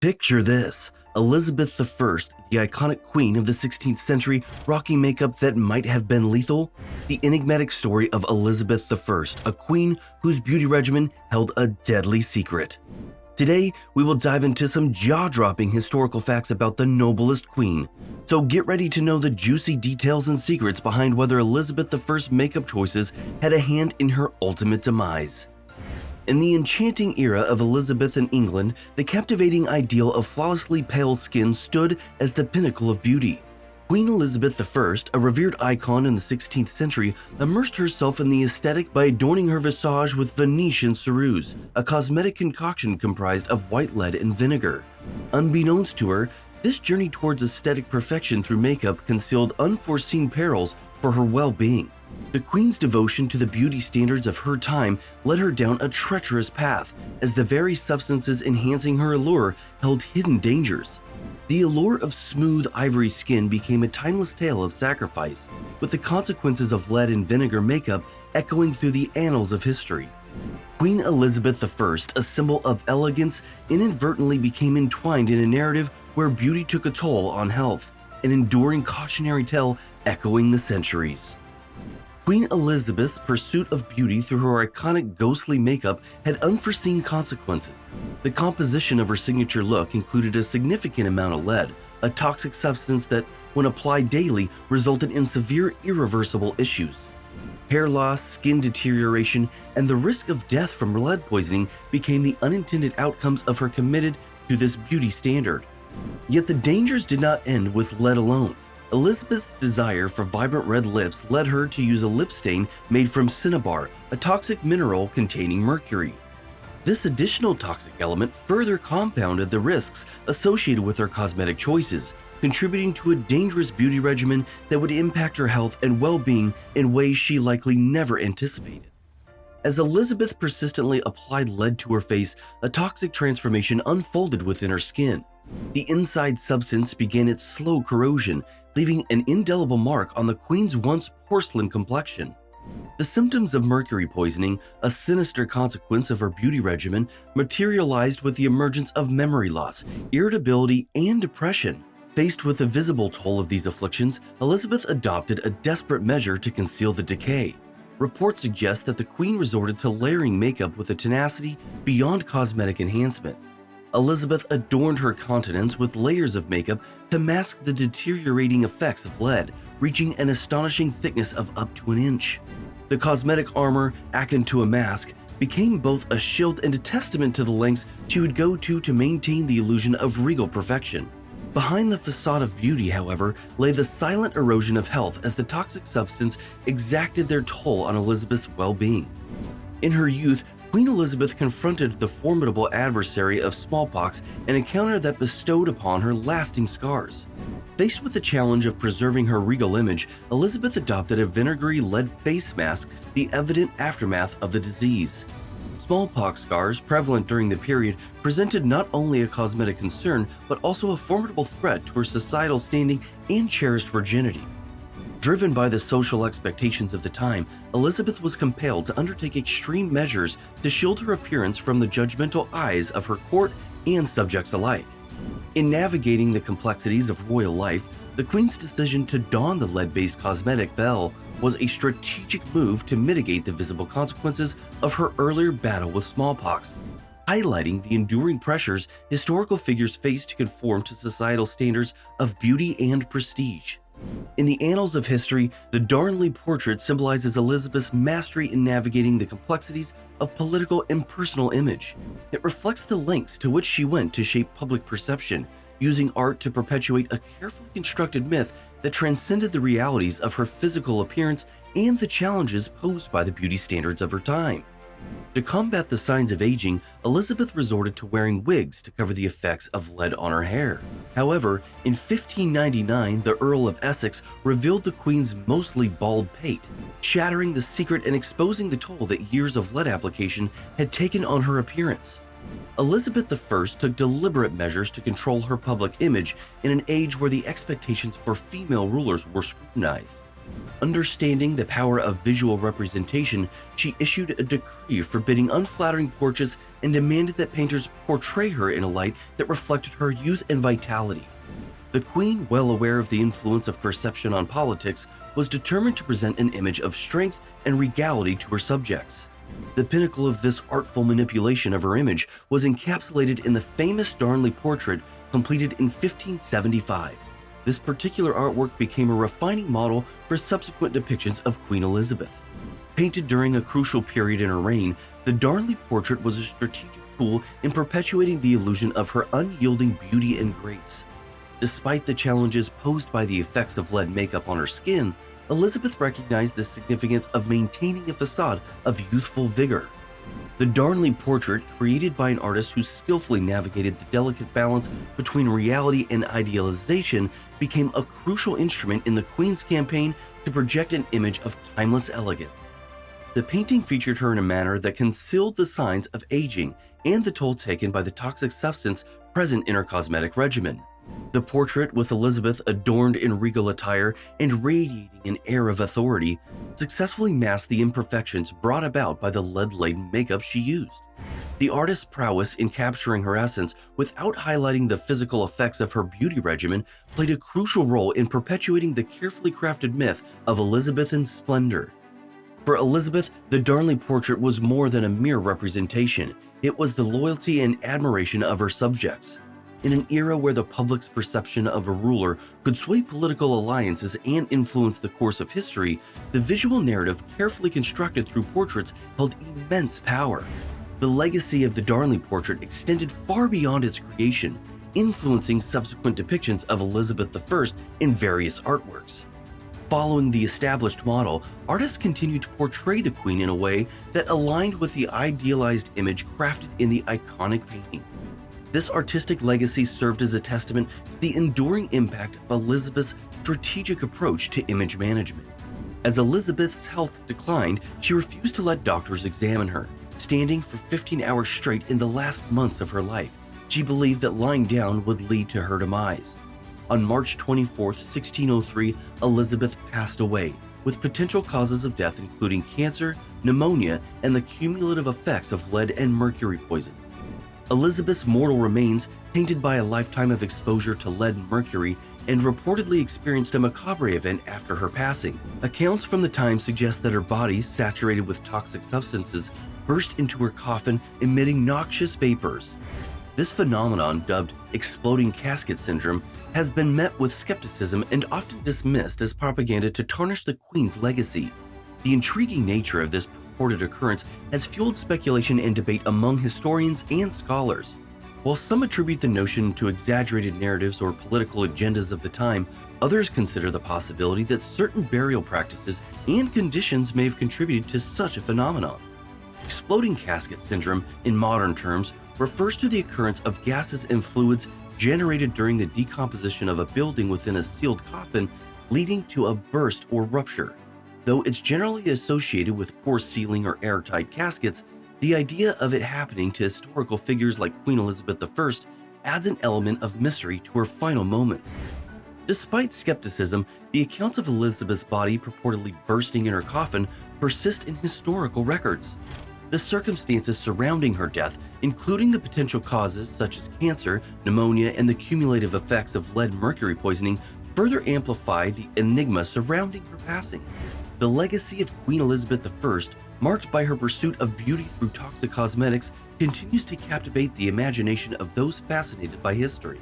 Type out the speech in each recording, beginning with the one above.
Picture this, Elizabeth I, the iconic queen of the 16th century, rocking makeup that might have been lethal. The enigmatic story of Elizabeth I, a queen whose beauty regimen held a deadly secret. Today, we will dive into some jaw-dropping historical facts about the noblest queen. So get ready to know the juicy details and secrets behind whether Elizabeth I's makeup choices had a hand in her ultimate demise. In the enchanting era of Elizabeth in England, the captivating ideal of flawlessly pale skin stood as the pinnacle of beauty. Queen Elizabeth I, a revered icon in the 16th century, immersed herself in the aesthetic by adorning her visage with Venetian ceruse, a cosmetic concoction comprised of white lead and vinegar. Unbeknownst to her, this journey towards aesthetic perfection through makeup concealed unforeseen perils for her well-being. The queen's devotion to the beauty standards of her time led her down a treacherous path, as the very substances enhancing her allure held hidden dangers. The allure of smooth ivory skin became a timeless tale of sacrifice, with the consequences of lead and vinegar makeup echoing through the annals of history. Queen Elizabeth I, a symbol of elegance, inadvertently became entwined in a narrative where beauty took a toll on health, an enduring cautionary tale echoing the centuries. Queen Elizabeth's pursuit of beauty through her iconic ghostly makeup had unforeseen consequences. The composition of her signature look included a significant amount of lead, a toxic substance that, when applied daily, resulted in severe irreversible issues. Hair loss, skin deterioration, and the risk of death from lead poisoning became the unintended outcomes of her committed to this beauty standard. Yet the dangers did not end with lead alone. Elizabeth's desire for vibrant red lips led her to use a lip stain made from cinnabar, a toxic mineral containing mercury. This additional toxic element further compounded the risks associated with her cosmetic choices, contributing to a dangerous beauty regimen that would impact her health and well-being in ways she likely never anticipated. As Elizabeth persistently applied lead to her face, a toxic transformation unfolded within her skin. The inside substance began its slow corrosion, leaving an indelible mark on the queen's once porcelain complexion. The symptoms of mercury poisoning, a sinister consequence of her beauty regimen, materialized with the emergence of memory loss, irritability, and depression. Faced with the visible toll of these afflictions, Elizabeth adopted a desperate measure to conceal the decay. Reports suggest that the queen resorted to layering makeup with a tenacity beyond cosmetic enhancement. Elizabeth adorned her countenance with layers of makeup to mask the deteriorating effects of lead, reaching an astonishing thickness of up to an inch. The cosmetic armor, akin to a mask, became both a shield and a testament to the lengths she would go to maintain the illusion of regal perfection. Behind the facade of beauty, however, lay the silent erosion of health as the toxic substance exacted their toll on Elizabeth's well-being. In her youth, Queen Elizabeth confronted the formidable adversary of smallpox, an encounter that bestowed upon her lasting scars. Faced with the challenge of preserving her regal image, Elizabeth adopted a vinegary lead face mask, the evident aftermath of the disease. Smallpox scars, prevalent during the period, presented not only a cosmetic concern, but also a formidable threat to her societal standing and cherished virginity. Driven by the social expectations of the time, Elizabeth was compelled to undertake extreme measures to shield her appearance from the judgmental eyes of her court and subjects alike. In navigating the complexities of royal life, the queen's decision to don the lead-based cosmetic veil was a strategic move to mitigate the visible consequences of her earlier battle with smallpox, highlighting the enduring pressures historical figures faced to conform to societal standards of beauty and prestige. In the annals of history, the Darnley portrait symbolizes Elizabeth's mastery in navigating the complexities of political and personal image. It reflects the lengths to which she went to shape public perception, using art to perpetuate a carefully constructed myth that transcended the realities of her physical appearance and the challenges posed by the beauty standards of her time. To combat the signs of aging, Elizabeth resorted to wearing wigs to cover the effects of lead on her hair. However, in 1599, the Earl of Essex revealed the queen's mostly bald pate, shattering the secret and exposing the toll that years of lead application had taken on her appearance. Elizabeth I took deliberate measures to control her public image in an age where the expectations for female rulers were scrutinized. Understanding the power of visual representation, she issued a decree forbidding unflattering portraits and demanded that painters portray her in a light that reflected her youth and vitality. The Queen, well aware of the influence of perception on politics, was determined to present an image of strength and regality to her subjects. The pinnacle of this artful manipulation of her image was encapsulated in the famous Darnley portrait completed in 1575. This particular artwork became a refining model for subsequent depictions of Queen Elizabeth. Painted during a crucial period in her reign, the Darnley portrait was a strategic tool in perpetuating the illusion of her unyielding beauty and grace. Despite the challenges posed by the effects of lead makeup on her skin, Elizabeth recognized the significance of maintaining a facade of youthful vigor. The Darnley portrait, created by an artist who skillfully navigated the delicate balance between reality and idealization, became a crucial instrument in the Queen's campaign to project an image of timeless elegance. The painting featured her in a manner that concealed the signs of aging and the toll taken by the toxic substance present in her cosmetic regimen. The portrait, with Elizabeth adorned in regal attire and radiating an air of authority, successfully masked the imperfections brought about by the lead-laden makeup she used. The artist's prowess in capturing her essence without highlighting the physical effects of her beauty regimen played a crucial role in perpetuating the carefully crafted myth of Elizabethan splendor. For Elizabeth, the Darnley portrait was more than a mere representation. It was the loyalty and admiration of her subjects. In an era where the public's perception of a ruler could sway political alliances and influence the course of history, the visual narrative carefully constructed through portraits held immense power. The legacy of the Darnley portrait extended far beyond its creation, influencing subsequent depictions of Elizabeth I in various artworks. Following the established model, artists continued to portray the Queen in a way that aligned with the idealized image crafted in the iconic painting. This artistic legacy served as a testament to the enduring impact of Elizabeth's strategic approach to image management. As Elizabeth's health declined, she refused to let doctors examine her, standing for 15 hours straight in the last months of her life. She believed that lying down would lead to her demise. On March 24, 1603, Elizabeth passed away, with potential causes of death including cancer, pneumonia, and the cumulative effects of lead and mercury poisoning. Elizabeth's mortal remains, tainted by a lifetime of exposure to lead and mercury, and reportedly experienced a macabre event after her passing. Accounts from the time suggest that her body, saturated with toxic substances, burst into her coffin, emitting noxious vapors. This phenomenon, dubbed exploding casket syndrome, has been met with skepticism and often dismissed as propaganda to tarnish the Queen's legacy. The intriguing nature of this purported occurrence has fueled speculation and debate among historians and scholars. While some attribute the notion to exaggerated narratives or political agendas of the time, others consider the possibility that certain burial practices and conditions may have contributed to such a phenomenon. Exploding casket syndrome, in modern terms, refers to the occurrence of gases and fluids generated during the decomposition of a building within a sealed coffin, leading to a burst or rupture. Though it's generally associated with poor sealing or airtight caskets, the idea of it happening to historical figures like Queen Elizabeth I adds an element of mystery to her final moments. Despite skepticism, the accounts of Elizabeth's body purportedly bursting in her coffin persist in historical records. The circumstances surrounding her death, including the potential causes such as cancer, pneumonia, and the cumulative effects of lead-mercury poisoning, further amplify the enigma surrounding her passing. The legacy of Queen Elizabeth I, marked by her pursuit of beauty through toxic cosmetics, continues to captivate the imagination of those fascinated by history.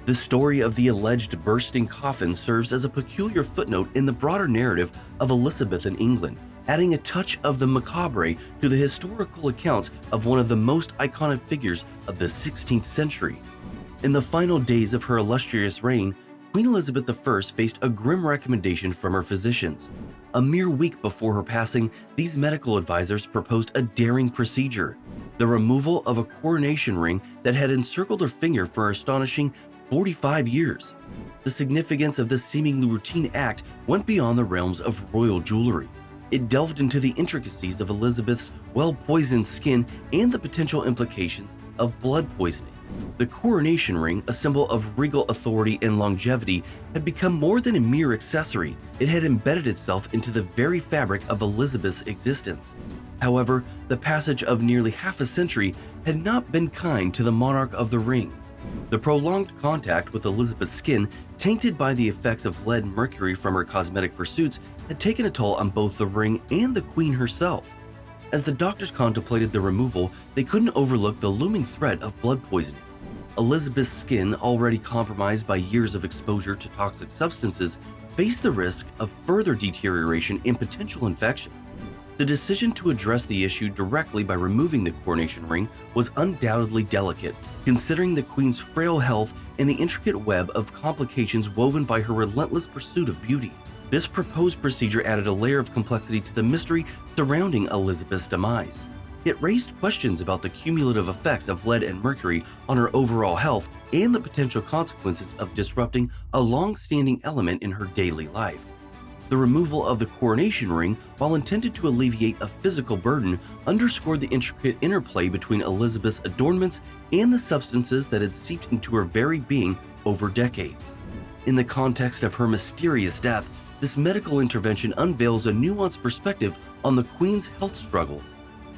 The story of the alleged bursting coffin serves as a peculiar footnote in the broader narrative of Elizabeth in England, adding a touch of the macabre to the historical accounts of one of the most iconic figures of the 16th century. In the final days of her illustrious reign, Queen Elizabeth I faced a grim recommendation from her physicians. A mere week before her passing, these medical advisors proposed a daring procedure: the removal of a coronation ring that had encircled her finger for an astonishing 45 years. The significance of this seemingly routine act went beyond the realms of royal jewelry. It delved into the intricacies of Elizabeth's well-poisoned skin and the potential implications of blood poisoning. The coronation ring, a symbol of regal authority and longevity, had become more than a mere accessory. It had embedded itself into the very fabric of Elizabeth's existence. However, the passage of nearly half a century had not been kind to the monarch of the ring. The prolonged contact with Elizabeth's skin, tainted by the effects of lead and mercury from her cosmetic pursuits, had taken a toll on both the ring and the queen herself. As the doctors contemplated the removal, they couldn't overlook the looming threat of blood poisoning. Elizabeth's skin, already compromised by years of exposure to toxic substances, faced the risk of further deterioration and potential infection. The decision to address the issue directly by removing the coronation ring was undoubtedly delicate, considering the queen's frail health and the intricate web of complications woven by her relentless pursuit of beauty. This proposed procedure added a layer of complexity to the mystery surrounding Elizabeth's demise. It raised questions about the cumulative effects of lead and mercury on her overall health and the potential consequences of disrupting a long-standing element in her daily life. The removal of the coronation ring, while intended to alleviate a physical burden, underscored the intricate interplay between Elizabeth's adornments and the substances that had seeped into her very being over decades. In the context of her mysterious death, this medical intervention unveils a nuanced perspective on the Queen's health struggles.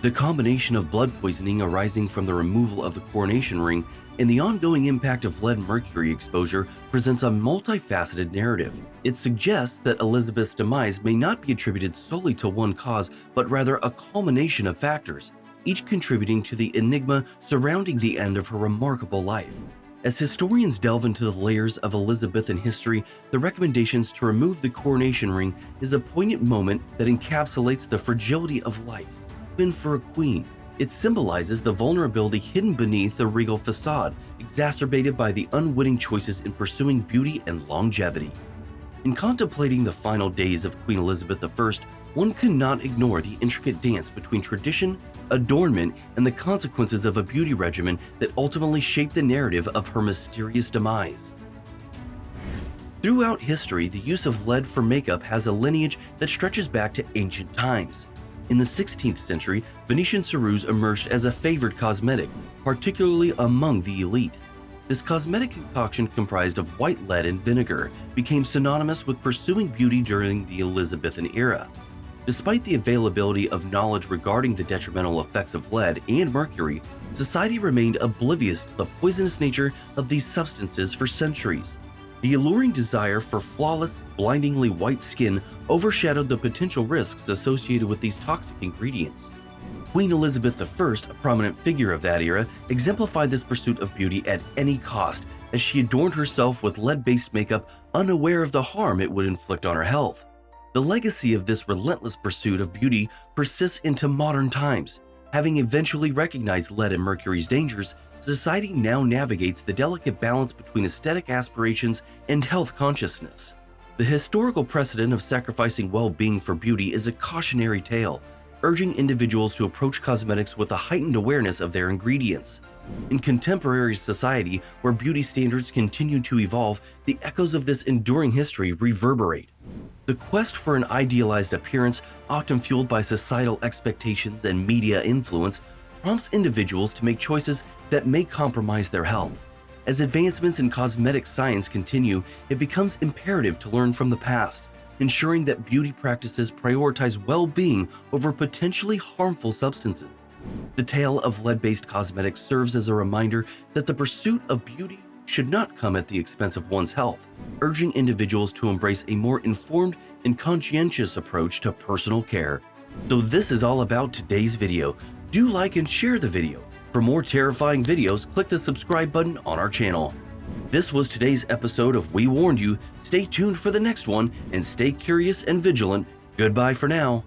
The combination of blood poisoning arising from the removal of the coronation ring and the ongoing impact of lead-mercury exposure presents a multifaceted narrative. It suggests that Elizabeth's demise may not be attributed solely to one cause, but rather a culmination of factors, each contributing to the enigma surrounding the end of her remarkable life. As historians delve into the layers of Elizabethan history, the recommendations to remove the coronation ring is a poignant moment that encapsulates the fragility of life. Even for a queen, it symbolizes the vulnerability hidden beneath the regal facade, exacerbated by the unwitting choices in pursuing beauty and longevity. In contemplating the final days of Queen Elizabeth I, one cannot ignore the intricate dance between tradition, adornment, and the consequences of a beauty regimen that ultimately shaped the narrative of her mysterious demise. Throughout history, the use of lead for makeup has a lineage that stretches back to ancient times. In the 16th century, Venetian ceruse emerged as a favored cosmetic, particularly among the elite. This cosmetic concoction, comprised of white lead and vinegar, became synonymous with pursuing beauty during the Elizabethan era. Despite the availability of knowledge regarding the detrimental effects of lead and mercury, society remained oblivious to the poisonous nature of these substances for centuries. The alluring desire for flawless, blindingly white skin overshadowed the potential risks associated with these toxic ingredients. Queen Elizabeth I, a prominent figure of that era, exemplified this pursuit of beauty at any cost, as she adorned herself with lead-based makeup, unaware of the harm it would inflict on her health. The legacy of this relentless pursuit of beauty persists into modern times. Having eventually recognized lead and mercury's dangers, society now navigates the delicate balance between aesthetic aspirations and health consciousness. The historical precedent of sacrificing well-being for beauty is a cautionary tale, urging individuals to approach cosmetics with a heightened awareness of their ingredients. In contemporary society, where beauty standards continue to evolve, the echoes of this enduring history reverberate. The quest for an idealized appearance, often fueled by societal expectations and media influence, prompts individuals to make choices that may compromise their health. As advancements in cosmetic science continue, it becomes imperative to learn from the past, ensuring that beauty practices prioritize well-being over potentially harmful substances. The tale of lead-based cosmetics serves as a reminder that the pursuit of beauty should not come at the expense of one's health, urging individuals to embrace a more informed and conscientious approach to personal care. So this is all about today's video. Do like and share the video. For more terrifying videos, click the subscribe button on our channel. This was today's episode of We Warned You. Stay tuned for the next one and stay curious and vigilant. Goodbye for now.